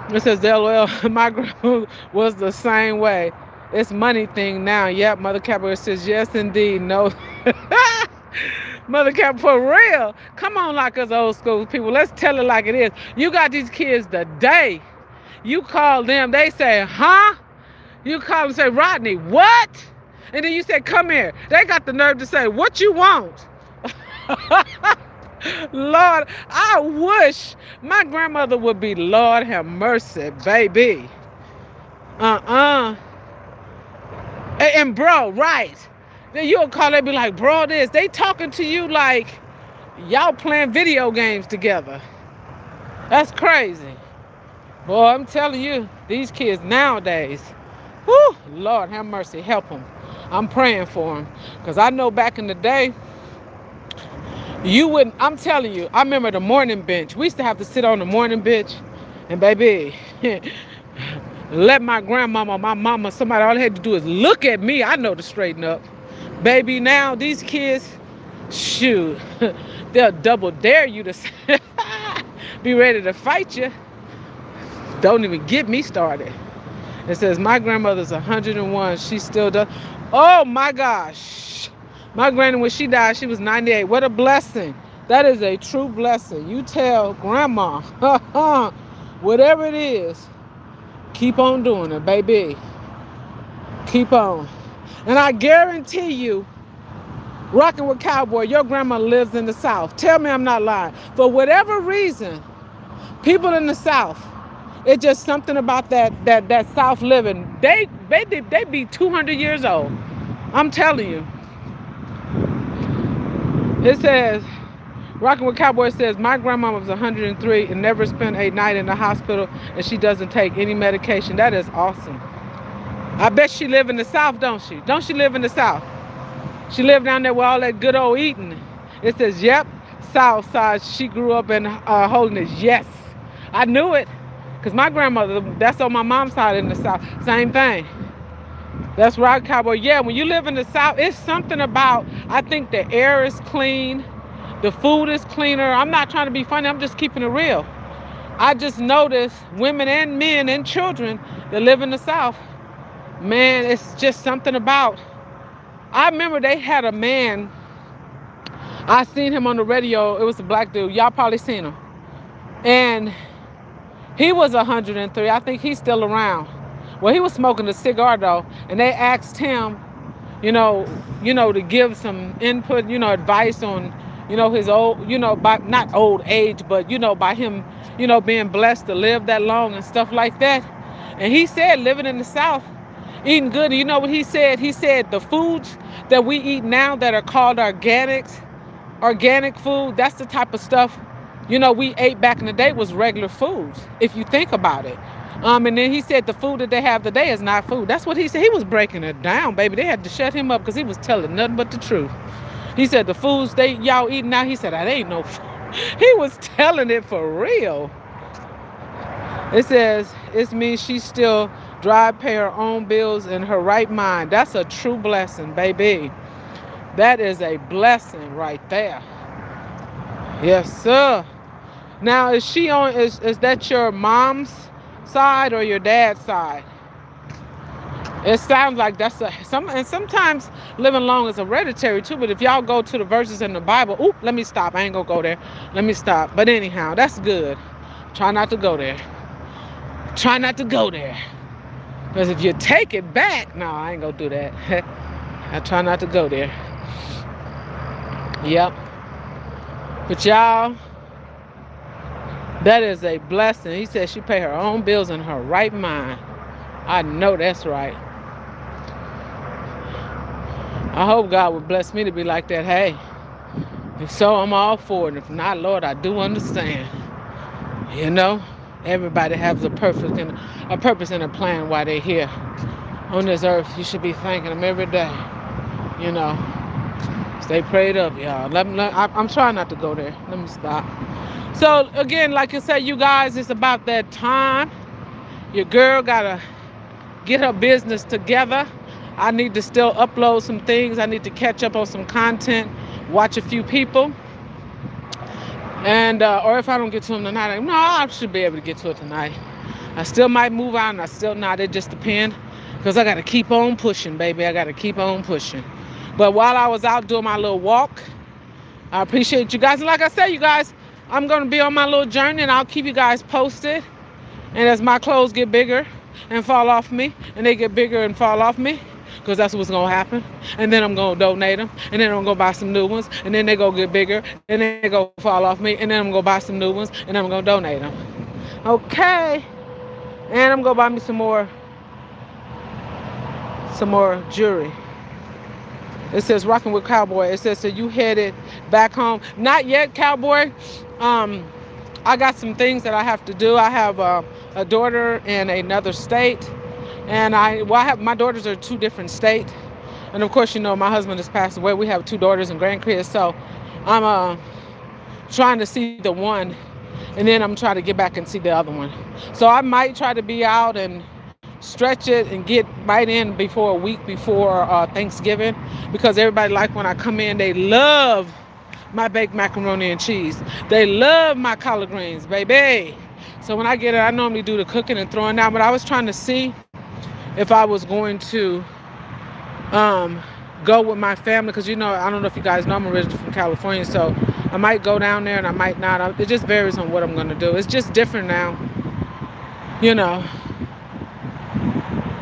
It says, LOL, my grandma was the same way. It's money thing now. Yep, Mother Capper says, yes, indeed. No. Mother Cap, for real. Come on, like us old school people. Let's tell it like it is. You got these kids today. You call them, they say, huh? You call them and say, Rodney, what? And then you say, come here. They got the nerve to say, what you want? Lord, I wish my grandmother would be, Lord have mercy, baby. And bro, right. Then you'll call, they be like, bro, this. They talking to you like y'all playing video games together. That's crazy. Boy, I'm telling you, these kids nowadays, whew, Lord have mercy, help them. I'm praying for them. Because I know back in the day, you wouldn't, I'm telling you, I remember the morning bench. We used to have to sit on the morning bench and baby, let my grandmama, my mama, somebody, all they had to do is look at me. I know to straighten up. Baby, now these kids, shoot, they'll double dare you to be ready to fight you. Don't even get me started. It says, my grandmother's 101. She still does. Oh my gosh. My granny, when she died, she was 98. What a blessing. That is a true blessing. You tell grandma, whatever it is, keep on doing it, baby. Keep on. And I guarantee you, rocking with Cowboy, your grandma lives in the South. Tell me I'm not lying. For whatever reason, people in the South, it's just something about that South living. They be 200 years old. I'm telling you. It says, Rocking with Cowboy says, my grandma was 103 and never spent a night in the hospital, and she doesn't take any medication. That is awesome. I bet she live in the South, don't she? Don't she live in the South? She lived down there with all that good old eating. It says, yep, South side. She grew up in Holiness. Yes, I knew it. Because my grandmother, that's on my mom's side in the South. Same thing. That's right, Cowboy. Yeah, when you live in the South, it's something about, I think the air is clean. The food is cleaner. I'm not trying to be funny. I'm just keeping it real. I just noticed women and men and children that live in the South, man, it's just something about. I remember they had a man, I seen him on the radio. It was a black dude. Y'all probably seen him. And he was 103. I think he's still around. Well, he was smoking a cigar though, and they asked him, to give some input, advice on, his old, by not old age, but by him, being blessed to live that long and stuff like that. And he said, living in the South, eating good. You know what he said? He said the foods that we eat now that are called organic food, that's the type of stuff, we ate back in the day was regular foods, if you think about it. And then he said the food that they have today is not food. That's what he said. He was breaking it down, baby. They had to shut him up because he was telling nothing but the truth. He said the foods y'all eating now, he said, that ain't no food. He was telling it for real. It says, it means she still drive, pay her own bills in her right mind. That's a true blessing, baby. That is a blessing right there. Yes, sir. Now, is that your mom's side or your dad's side? It sounds like that's and sometimes living long is hereditary too, but if y'all go to the verses in the Bible, let me stop. I ain't gonna go there. Let me stop. But anyhow, that's good. Try not to go there. Try not to go there. Because if you take it back, no, I ain't gonna do that. I try not to go there. Yep. But y'all, that is a blessing. He said she paid her own bills in her right mind. I know that's right. I hope God would bless me to be like that. Hey, if so, I'm all for it. If not, Lord, I do understand. You know, everybody has a purpose and a plan while they're here on this earth. You should be thanking them every day. You know, stay prayed up, y'all. I'm trying not to go there. Let me stop. So again, like I said, you guys, it's about that time. Your girl gotta get her business together. I need to still upload some things. I need to catch up on some content, watch a few people. And or if I don't get to them tonight, no, I should be able to get to it tonight. I still might move on. I still not. It just depends. Because I got to keep on pushing, baby. I got to keep on pushing. But while I was out doing my little walk, I appreciate you guys. And like I said, you guys, I'm going to be on my little journey, and I'll keep you guys posted. And as my clothes get bigger and fall off me, and they get bigger and fall off me, because that's what's going to happen. And then I'm going to donate them. And then I'm going to buy some new ones. And then they go get bigger. And then they go fall off me. And then I'm going to buy some new ones. And then I'm going to donate them. Okay. And I'm going to buy me some more jewelry. It says Rocking with Cowboy. It says, so you headed back home? Not yet, Cowboy. I got some things that I have to do. I have a daughter in another state. And my daughters are 2 different states. And of course, you know, my husband has passed away. We have 2 daughters and grandkids. So I'm trying to see the one, and then I'm trying to get back and see the other one. So I might try to be out and stretch it and get right in before a week before Thanksgiving, because everybody, like when I come in, they love my baked macaroni and cheese. They love my collard greens, baby. So when I get it, I normally do the cooking and throwing down. But I was trying to see if I was going to go with my family, because, you know, I don't know if you guys know, I'm originally from California, so I might go down there and I might not. It just varies on what I'm going to do. It's just different now, you know.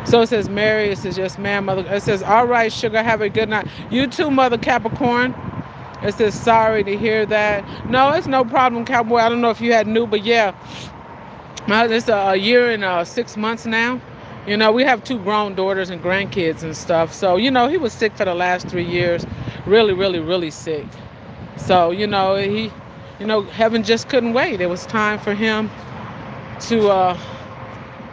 So it says, Mary, it says, yes, ma'am, mother. It says, all right, sugar, have a good night. You too, Mother Capricorn. It says, sorry to hear that. No, it's no problem, Cowboy. I don't know if you had knew, but yeah, it's a year and 6 months now. You know, we have 2 grown daughters and grandkids and stuff. So, you know, he was sick for the last 3 years. Really, really, really sick. So, you know, heaven just couldn't wait. It was time for him to,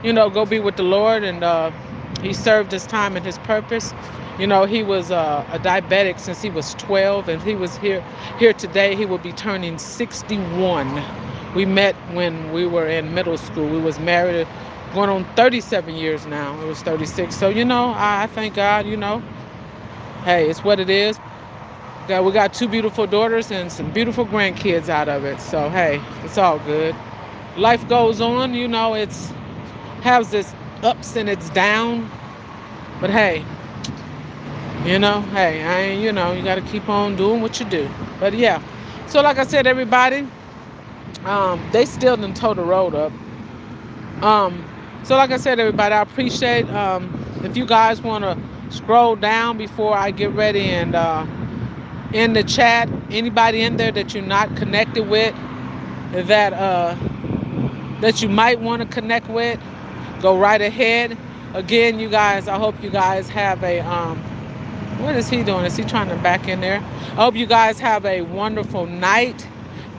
go be with the Lord. And he served his time and his purpose. You know, he was a diabetic since he was 12. And he was here today. He will be turning 61. We met when we were in middle school. We was married going on 37 years now. It was 36. So, you know, I thank God, you know. Hey, it's what it is. We got 2 beautiful daughters and some beautiful grandkids out of it. So, hey, it's all good. Life goes on, you know. It's has its ups and its down. But, hey, you know, you got to keep on doing what you do. But, yeah. So, like I said, everybody, they still done tore the road up. So like I said, everybody, I appreciate if you guys want to scroll down before I get ready, and in the chat, anybody in there that you're not connected with, that you might want to connect with, go right ahead. Again, you guys, I hope you guys have a what is he doing? Is he trying to back in there? I hope you guys have a wonderful night.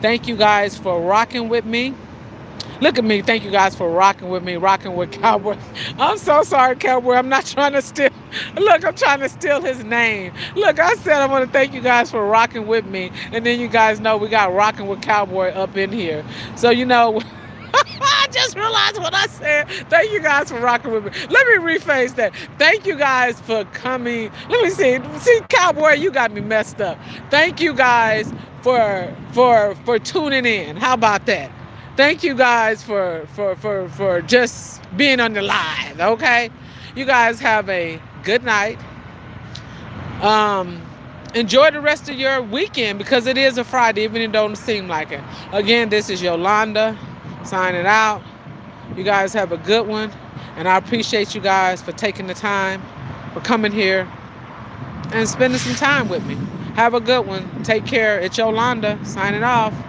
Thank you guys for rocking with me. Look at me. Thank you guys for rocking with me, rocking with Cowboy. I'm so sorry, Cowboy. I'm not trying to steal. Look, I'm trying to steal his name. Look, I said I want to thank you guys for rocking with me. And then you guys know we got Rocking with Cowboy up in here. So, you know, I just realized what I said. Thank you guys for rocking with me. Let me rephrase that. Thank you guys for coming. Let me see. See, Cowboy, you got me messed up. Thank you guys for tuning in. How about that? Thank you guys for just being on the live, okay? You guys have a good night. Enjoy the rest of your weekend, because it is a Friday, even if it don't seem like it. Again, this is Yolanda signing out. You guys have a good one, and I appreciate you guys for taking the time, for coming here, and spending some time with me. Have a good one. Take care. It's Yolanda signing off.